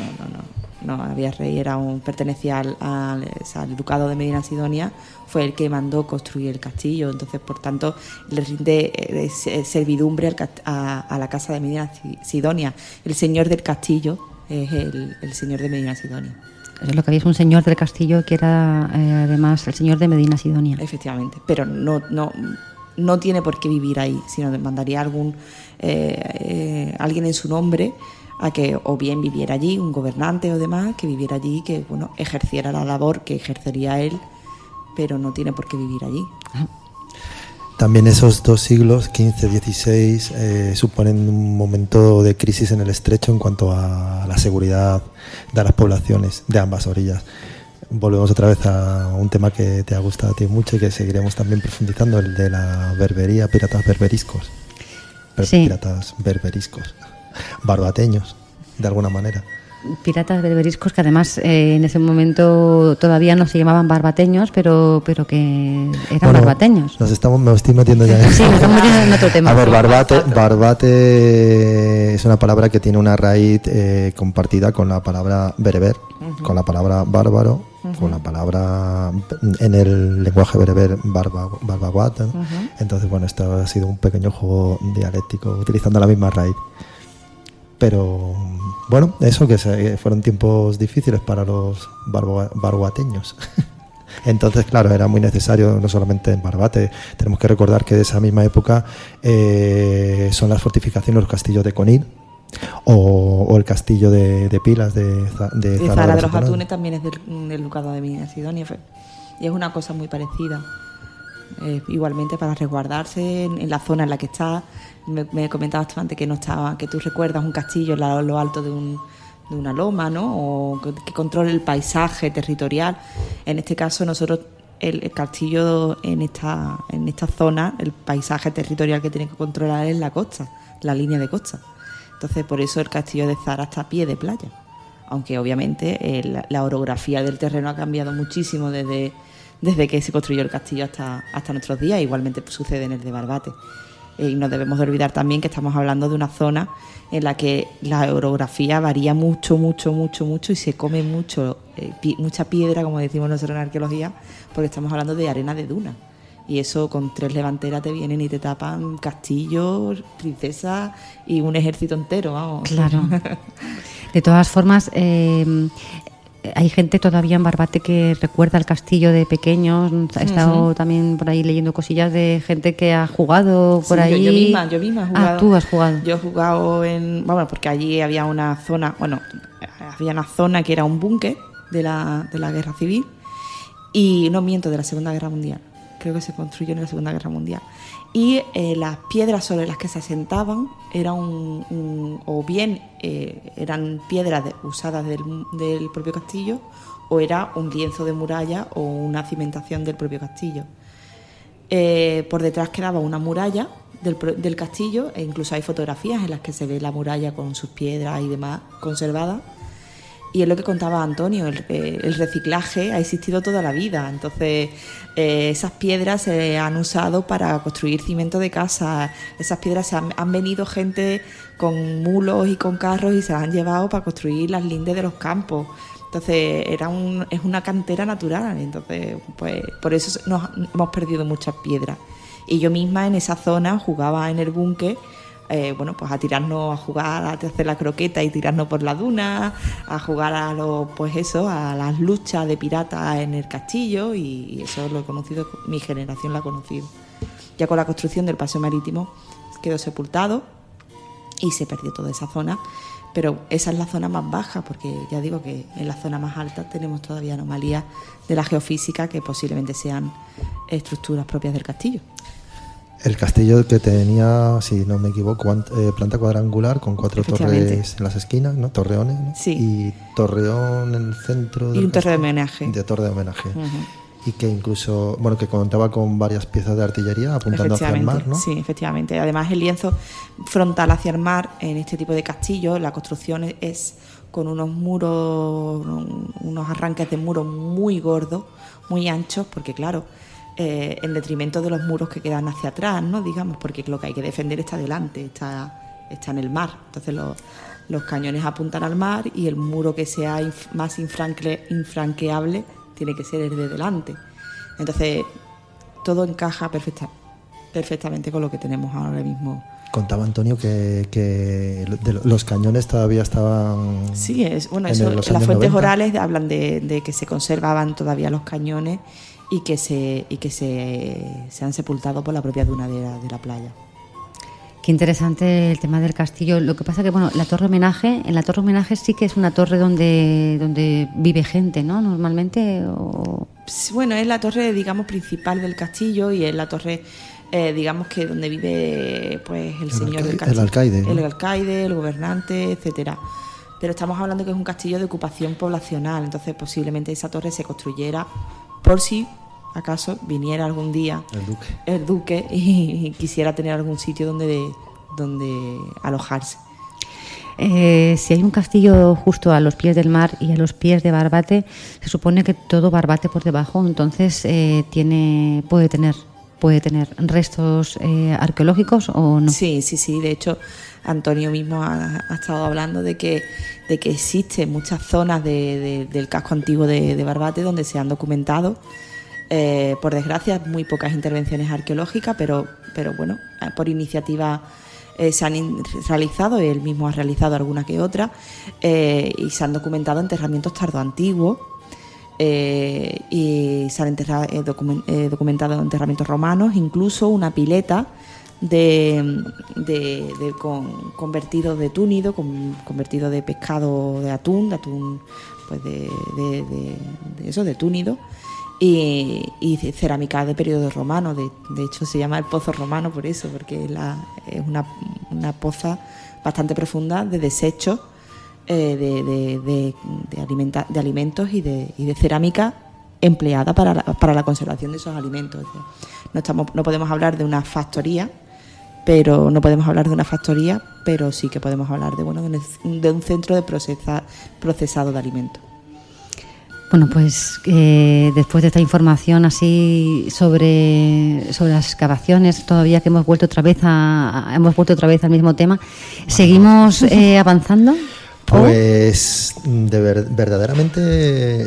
había rey, pertenecía al ducado de Medina Sidonia, fue el que mandó construir el castillo, entonces por tanto le rinde servidumbre a la casa de Medina Sidonia. El señor del castillo es el señor de Medina Sidonia. Lo que había es un señor del castillo que era además el señor de Medina Sidonia. Efectivamente, pero no tiene por qué vivir ahí, sino mandaría alguien en su nombre a que o bien viviera allí, un gobernante o demás, que viviera allí, que ejerciera la labor que ejercería él, pero no tiene por qué vivir allí. También esos 2 siglos, XV, XVI, suponen un momento de crisis en el estrecho en cuanto a la seguridad de las poblaciones de ambas orillas. Volvemos otra vez a un tema que te ha gustado a ti mucho y que seguiremos también profundizando, el de la berbería, piratas berberiscos. Sí. Piratas berberiscos, barbateños, de alguna manera. Piratas berberiscos que además en ese momento todavía no se llamaban barbateños, pero que eran barbateños. Me estoy metiendo ya. Sí, nos estamos metiendo en otro tema. A ver, barbate es una palabra que tiene una raíz compartida con la palabra bereber, con la palabra bárbaro, con la palabra en el lenguaje bereber barbaguata. Entonces, esto ha sido un pequeño juego dialéctico utilizando la misma raíz. Pero eso que fueron tiempos difíciles para los barbateños. Entonces, claro, era muy necesario, no solamente en Barbate. Tenemos que recordar que de esa misma época son las fortificaciones, los castillos de Conil o el castillo de Pilas de Zara de los Atunes también es del ducado de Medina Sidonia, y es una cosa muy parecida. Igualmente para resguardarse en la zona en la que está. Me comentabas tú antes que no estaba, que tú recuerdas un castillo en lo alto de una loma, ¿no? O que controle el paisaje territorial. En este caso nosotros el castillo en esta zona, el paisaje territorial que tiene que controlar es la costa, la línea de costa. Entonces por eso el castillo de Zara está a pie de playa, aunque obviamente la orografía del terreno ha cambiado muchísimo desde que se construyó el castillo hasta nuestros días. Igualmente sucede en el de Barbate. Y no debemos de olvidar también que estamos hablando de una zona en la que la orografía varía mucho y se come mucha piedra, como decimos nosotros en arqueología, porque estamos hablando de arena de duna. Y eso con 3 levanteras te vienen y te tapan castillos, princesas y un ejército entero, vamos. Claro. De todas formas, hay gente todavía en Barbate que recuerda el castillo de pequeños. He estado también por ahí leyendo cosillas de gente que ha jugado por ahí. Yo misma he jugado. Ah, tú has jugado. Yo he jugado porque allí había una zona, que era un búnker de la Guerra Civil, y no miento, de la Segunda Guerra Mundial. Creo que se construyó en la Segunda Guerra Mundial. Y las piedras sobre las que se asentaban eran eran piedras usadas del propio castillo, o era un lienzo de muralla o una cimentación del propio castillo. Por detrás quedaba una muralla del castillo, e incluso hay fotografías en las que se ve la muralla con sus piedras y demás conservadas. Y es lo que contaba Antonio, el reciclaje ha existido toda la vida. Entonces, esas piedras se han usado para construir cimiento de casa. Esas piedras han venido gente con mulos y con carros y se las han llevado para construir las lindes de los campos. Entonces es una cantera natural, entonces pues por eso nos hemos perdido muchas piedras. Y yo misma en esa zona jugaba en el búnker, pues a tirarnos, a jugar, a hacer la croqueta y tirarnos por la duna, a jugar a las luchas de piratas en el castillo, y eso lo he conocido, mi generación lo ha conocido. Ya con la construcción del paseo marítimo quedó sepultado y se perdió toda esa zona. Pero esa es la zona más baja, porque ya digo que en la zona más alta tenemos todavía anomalías de la geofísica que posiblemente sean estructuras propias del castillo. El castillo que tenía, si no me equivoco, planta cuadrangular con 4 torres en las esquinas, ¿no? Torreones, ¿no? Sí. Y torreón en el centro. Y un torre de homenaje. De torre de homenaje. Y que incluso, que contaba con varias piezas de artillería apuntando hacia el mar, ¿no? Sí, efectivamente. Además, el lienzo frontal hacia el mar en este tipo de castillos, la construcción es con unos muros, unos arranques de muros muy gordos, muy anchos, porque claro, en detrimento de los muros que quedan hacia atrás, ¿no? Digamos, porque lo que hay que defender está delante, está en el mar. Entonces los cañones apuntan al mar y el muro que sea más infranqueable tiene que ser el de delante. Entonces todo encaja perfectamente con lo que tenemos ahora mismo. Contaba Antonio que los cañones todavía estaban... Sí, en las fuentes 90. Orales hablan de que se conservaban todavía los cañones y que se han sepultado por la propia duna de la playa. Qué interesante el tema del castillo. Lo que pasa que, la torre homenaje, en la torre homenaje sí que es una torre donde vive gente, ¿no? Normalmente. Bueno, es la torre, digamos, principal del castillo y es la torre, digamos, que donde vive, pues, el señor del castillo. El alcaide. ¿No? El alcaide, el gobernante, etcétera. Pero estamos hablando que es un castillo de ocupación poblacional, entonces posiblemente esa torre se construyera por si acaso viniera algún día el duque y quisiera tener algún sitio donde alojarse. Si hay un castillo justo a los pies del mar y a los pies de Barbate, se supone que todo Barbate por debajo, entonces puede tener restos arqueológicos o no. Sí, de hecho Antonio mismo ha estado hablando de que existen muchas zonas del casco antiguo de Barbate donde se han documentado. Por desgracia, muy pocas intervenciones arqueológicas, pero bueno, por iniciativa se han realizado, él mismo ha realizado alguna que otra, y se han documentado enterramientos tardoantiguos, y se han documentado enterramientos romanos, incluso una pileta convertido de túnido, convertido de pescado de atún pues de túnido. Y cerámica de periodo romano, de hecho se llama el pozo romano por eso, porque es una poza bastante profunda de desechos de alimentos y de cerámica empleada para la conservación de esos alimentos. No podemos hablar de una factoría, pero sí que podemos hablar de un centro de procesado de alimentos. Bueno, pues después de esta información así sobre las excavaciones, todavía que hemos vuelto otra vez al mismo tema, ¿seguimos avanzando? Pues verdaderamente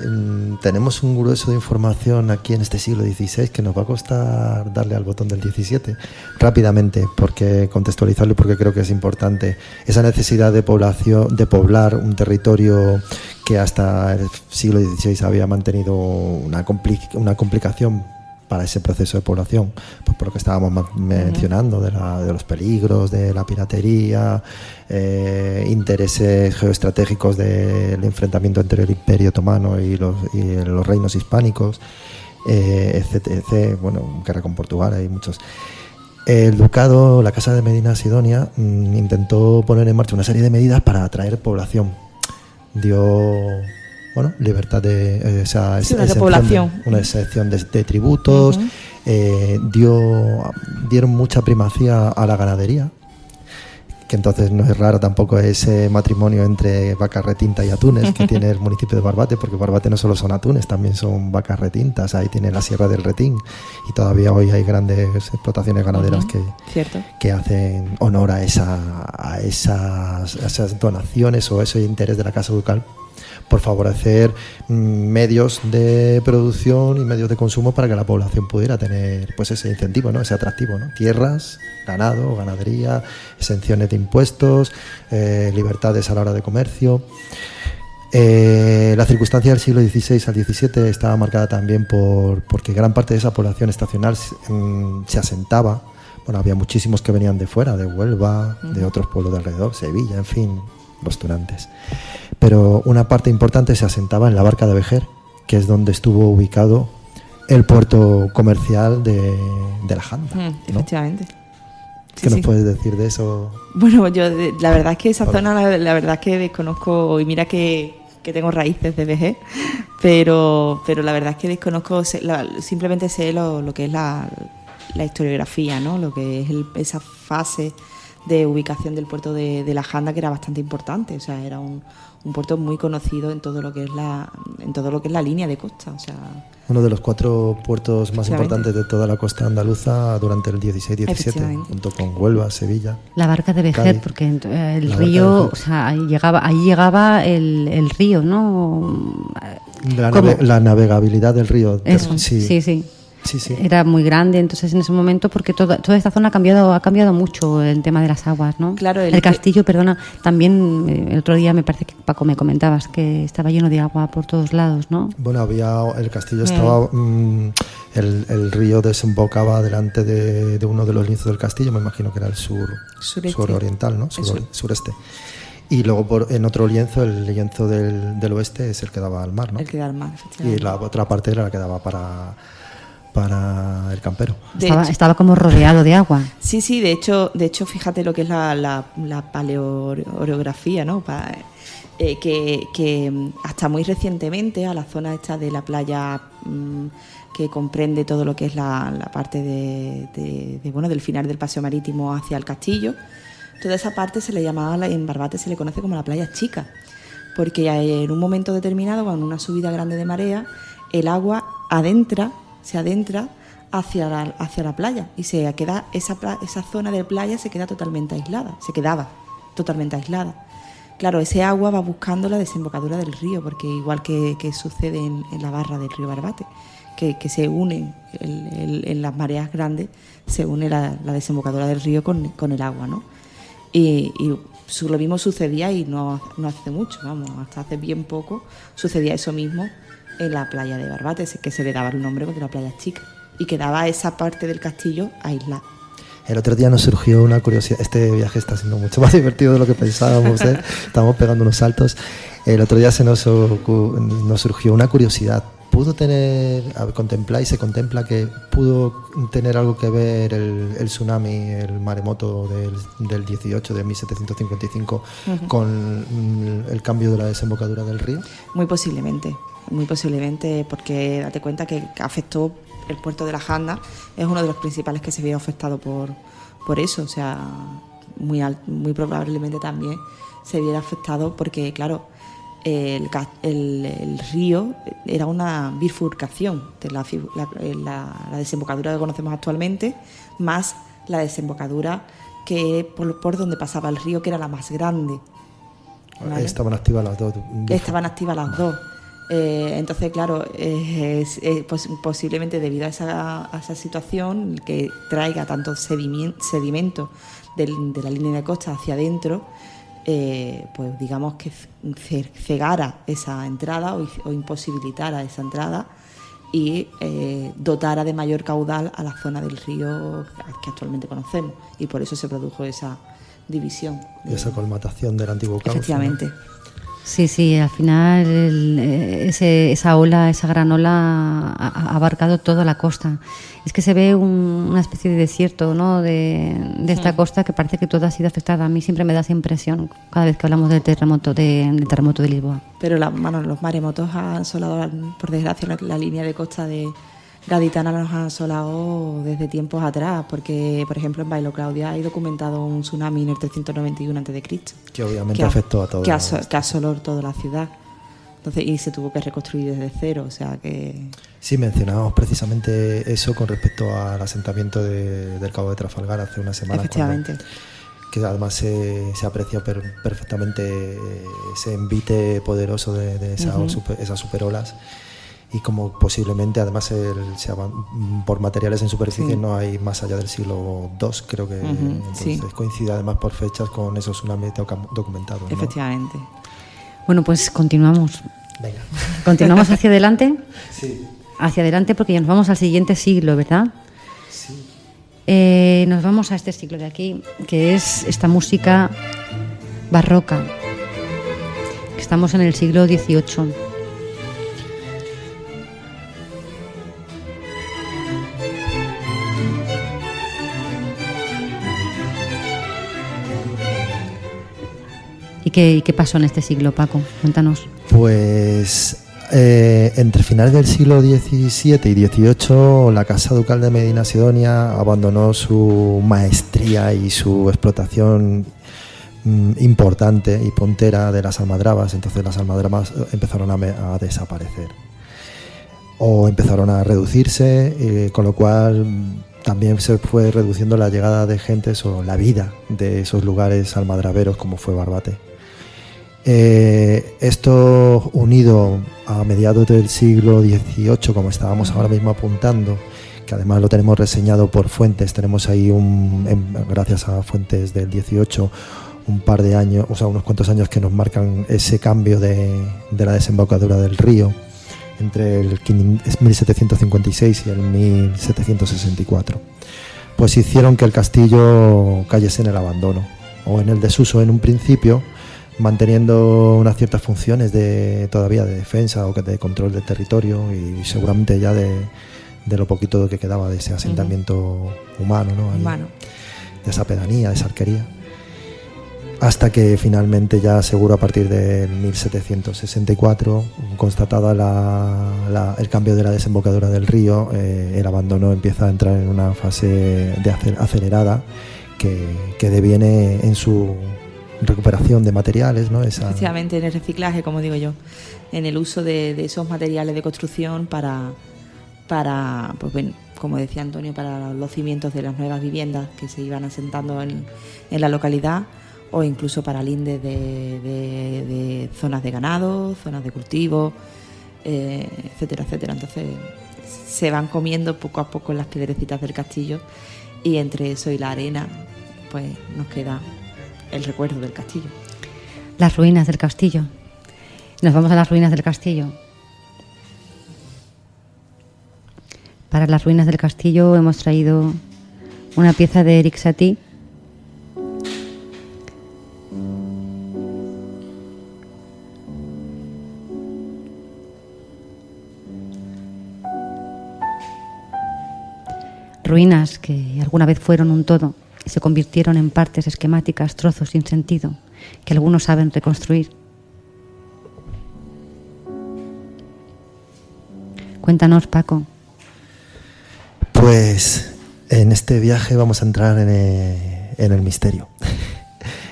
tenemos un grueso de información aquí en este siglo XVI que nos va a costar darle al botón del XVII rápidamente, porque contextualizarlo, porque creo que es importante. Esa necesidad de poblar un territorio que hasta el siglo XVI había mantenido una complicación para ese proceso de población, pues por lo que estábamos mencionando de los peligros, de la piratería, intereses geoestratégicos del enfrentamiento entre el Imperio Otomano y los reinos hispánicos, etc. Bueno, guerra con Portugal, hay muchos. El ducado, la Casa de Medina Sidonia, intentó poner en marcha una serie de medidas para atraer población. Dio libertad de una excepción de tributos, dieron mucha primacía a la ganadería, que entonces no es raro tampoco ese matrimonio entre vacas retintas y atunes que tiene el municipio de Barbate, porque Barbate no solo son atunes, también son vacas retintas. Ahí tiene la Sierra del Retín y todavía hoy hay grandes explotaciones ganaderas que hacen honor a esas donaciones o ese interés de la Casa Ducal por favorecer medios de producción y medios de consumo para que la población pudiera tener pues ese incentivo, ¿no? Ese atractivo, ¿no? Tierras, ganado, ganadería, exenciones de impuestos, libertades a la hora de comercio. La circunstancia del siglo XVI al XVII estaba marcada también porque gran parte de esa población estacional se asentaba. Bueno, había muchísimos que venían de fuera, de Huelva, de otros pueblos de alrededor, Sevilla, en fin, los tunantes. Pero una parte importante se asentaba en la Barca de Vejer, que es donde estuvo ubicado el puerto comercial de la Janda, ¿no? Efectivamente. ¿Qué nos puedes decir de eso? Bueno, yo la verdad es que esa zona, la verdad es que desconozco, y mira que tengo raíces de Vejer, pero la verdad es que desconozco, simplemente sé lo que es la historiografía, ¿no? Lo que es esa fase de ubicación del puerto de la Janda, que era bastante importante, o sea, era un puerto muy conocido en todo lo que es la línea de costa, o sea, uno de los 4 puertos más importantes de toda la costa andaluza durante el 16-17, junto con Huelva, Sevilla. La Barca de Vejer, Cádiz, porque el río, o sea, ahí llegaba el río, ¿no? La navegabilidad del río. Eso, sí. Era muy grande, entonces en ese momento, porque toda esta zona ha cambiado mucho el tema de las aguas, ¿no? Claro, el castillo, perdona, también el otro día me parece que Paco me comentabas que estaba lleno de agua por todos lados, ¿no? Bueno, el castillo estaba, el río desembocaba delante de uno de los lienzos del castillo, me imagino que era el suroriental, ¿no? Sureste. Y luego en otro lienzo, el lienzo del oeste es el que daba al mar, ¿no? El que daba al mar, efectivamente. Y la otra parte era la que daba para el campero. Estaba como rodeado de agua. Sí, de hecho fíjate lo que es la paleorografía, ¿no? Que hasta muy recientemente a la zona esta de la playa que comprende todo lo que es la parte del final del paseo marítimo hacia el castillo, toda esa parte se le llamaba, en Barbate se le conoce como la playa chica, porque en un momento determinado, con una subida grande de marea, el agua se adentra hacia la playa y se queda esa zona de playa se quedaba totalmente aislada. Claro, ese agua va buscando la desembocadura del río, porque igual que sucede en la barra del río Barbate, que se unen en las mareas grandes, se une la desembocadura del río con el agua, ¿no? Y lo mismo sucedía, y no hace mucho, hasta hace bien poco, sucedía eso mismo en la playa de Barbate, que se le daba el nombre de la playa chica, y quedaba esa parte del castillo aislada. El otro día nos surgió una curiosidad. Este viaje está siendo mucho más divertido de lo que pensábamos, ¿eh? Estamos pegando unos saltos. El otro día se nos surgió una curiosidad. Se contempla que pudo tener algo que ver el tsunami, el maremoto del 18, de 1755, con el cambio de la desembocadura del río? Muy posiblemente, porque date cuenta que afectó el puerto de la Janda, es uno de los principales que se vio afectado por eso, o sea, muy probablemente también se viera afectado porque, claro, el río era una bifurcación de la desembocadura que conocemos actualmente, más la desembocadura que por donde pasaba el río, que era la más grande, ¿vale? Estaban activas las dos. Entonces, claro, posiblemente debido a esa situación que traiga tanto sedimento de la línea de costa hacia adentro, pues digamos que cegara esa entrada o imposibilitara esa entrada y dotara de mayor caudal a la zona del río que actualmente conocemos, y por eso se produjo esa división. Y esa colmatación del antiguo cauce. Efectivamente. ¿No? Sí, al final esa gran ola ha abarcado toda la costa. Es que se ve una especie de desierto, ¿no? de esta costa, que parece que toda ha sido afectada. A mí siempre me da esa impresión cada vez que hablamos del terremoto de Lisboa. Pero los maremotos han asolado, por desgracia, la línea de costa de gaditana nos han asolado desde tiempos atrás, porque, por ejemplo, en Bailo Claudia hay documentado un tsunami en el 391 a.C. que obviamente afectó a todo. Que asoló toda la ciudad. Entonces, y se tuvo que reconstruir desde cero, o sea que... Sí, mencionábamos precisamente eso con respecto al asentamiento del Cabo de Trafalgar hace una semana. Efectivamente. que además se aprecia perfectamente ese envite poderoso de esas superolas, y como posiblemente además por materiales en superficie no hay más allá del siglo II, creo que entonces coincide además por fechas con esos tsunamis documentados, ¿no? Efectivamente. Bueno, pues continuamos. Venga. ¿Continuamos hacia adelante? Sí. Hacia adelante porque ya nos vamos al siguiente siglo, ¿verdad? Sí. Nos vamos a este siglo de aquí, que es esta música barroca. Estamos en el siglo XVIII. ¿Y qué pasó en este siglo, Paco? Cuéntanos. Pues entre finales del siglo XVII y XVIII, la Casa Ducal de Medina Sidonia abandonó su maestría y su explotación importante y puntera de las almadrabas. Entonces las almadrabas empezaron a desaparecer o empezaron a reducirse, con lo cual también se fue reduciendo la llegada de gentes o la vida de esos lugares almadraberos como fue Barbate. Esto unido a mediados del siglo XVIII, como estábamos ahora mismo apuntando, que además lo tenemos reseñado por fuentes, tenemos ahí gracias a fuentes del XVIII un par de años, o sea, unos cuantos años que nos marcan ese cambio de la desembocadura del río entre el 1756 y el 1764, pues hicieron que el castillo cayese en el abandono o en el desuso en un principio, manteniendo unas ciertas funciones todavía de defensa o de control del territorio y seguramente ya de lo poquito que quedaba de ese asentamiento humano, ¿no? Humano. De esa pedanía, de esa arquería. Hasta que finalmente ya seguro a partir del 1764, constatada el cambio de la desembocadura del río, el abandono empieza a entrar en una fase de acelerada que deviene en su recuperación de materiales, ¿no? Efectivamente, en el reciclaje, como digo yo, en el uso de esos materiales de construcción para pues bien, como decía Antonio, para los cimientos de las nuevas viviendas que se iban asentando en la localidad, o incluso para lindes de zonas de ganado, zonas de cultivo, etcétera, etcétera. Entonces se van comiendo poco a poco las piedrecitas del castillo, y entre eso y la arena pues nos queda el recuerdo del castillo. Las ruinas del castillo. Nos vamos a las ruinas del castillo. Para las ruinas del castillo hemos traído una pieza de Erik Satie. Ruinas que alguna vez fueron un todo y se convirtieron en partes esquemáticas, trozos sin sentido, que algunos saben reconstruir. Cuéntanos, Paco. Pues en este viaje vamos a entrar en el misterio.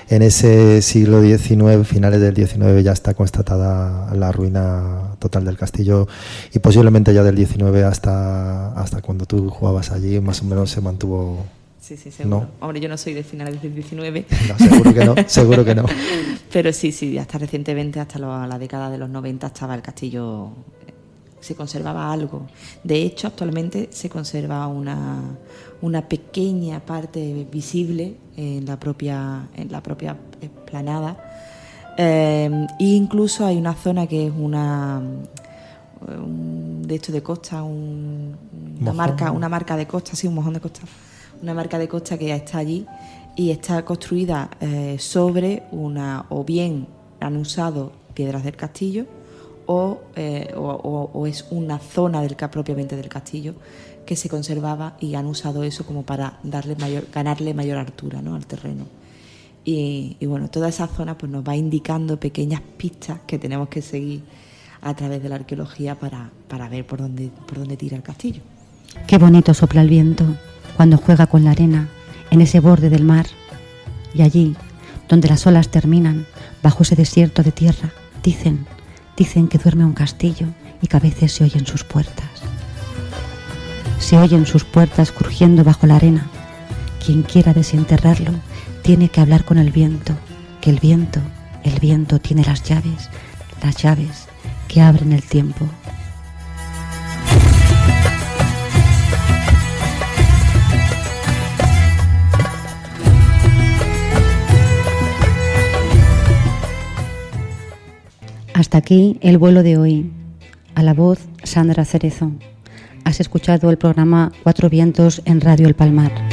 En ese siglo XIX, finales del XIX, ya está constatada la ruina total del castillo, y posiblemente ya del XIX hasta cuando tú jugabas allí más o menos se mantuvo. Sí, seguro. ¿No? Hombre, yo no soy de finales del XIX. No, seguro que no. Pero sí, hasta recientemente, hasta la década de los 90, estaba el castillo, se conservaba algo. De hecho, actualmente se conserva una pequeña parte visible en la propia explanada. E incluso hay una zona que es de hecho de costa, una marca de costa, sí, un mojón de costa. Una marca de costa que está allí y está construida sobre o bien han usado piedras del castillo o es una zona propiamente del castillo que se conservaba y han usado eso como para ganarle mayor altura, ¿no?, al terreno. Y bueno, toda esa zona pues nos va indicando pequeñas pistas que tenemos que seguir a través de la arqueología para ver por dónde tira el castillo. Qué bonito sopla el viento cuando juega con la arena en ese borde del mar, y allí, donde las olas terminan, bajo ese desierto de tierra, dicen que duerme un castillo y que a veces se oyen sus puertas. Se oyen sus puertas crujiendo bajo la arena. Quien quiera desenterrarlo tiene que hablar con el viento, que el viento tiene las llaves que abren el tiempo. Hasta aquí el vuelo de hoy. A la voz, Sandra Cerezo. Has escuchado el programa Cuatro Vientos en Radio El Palmar.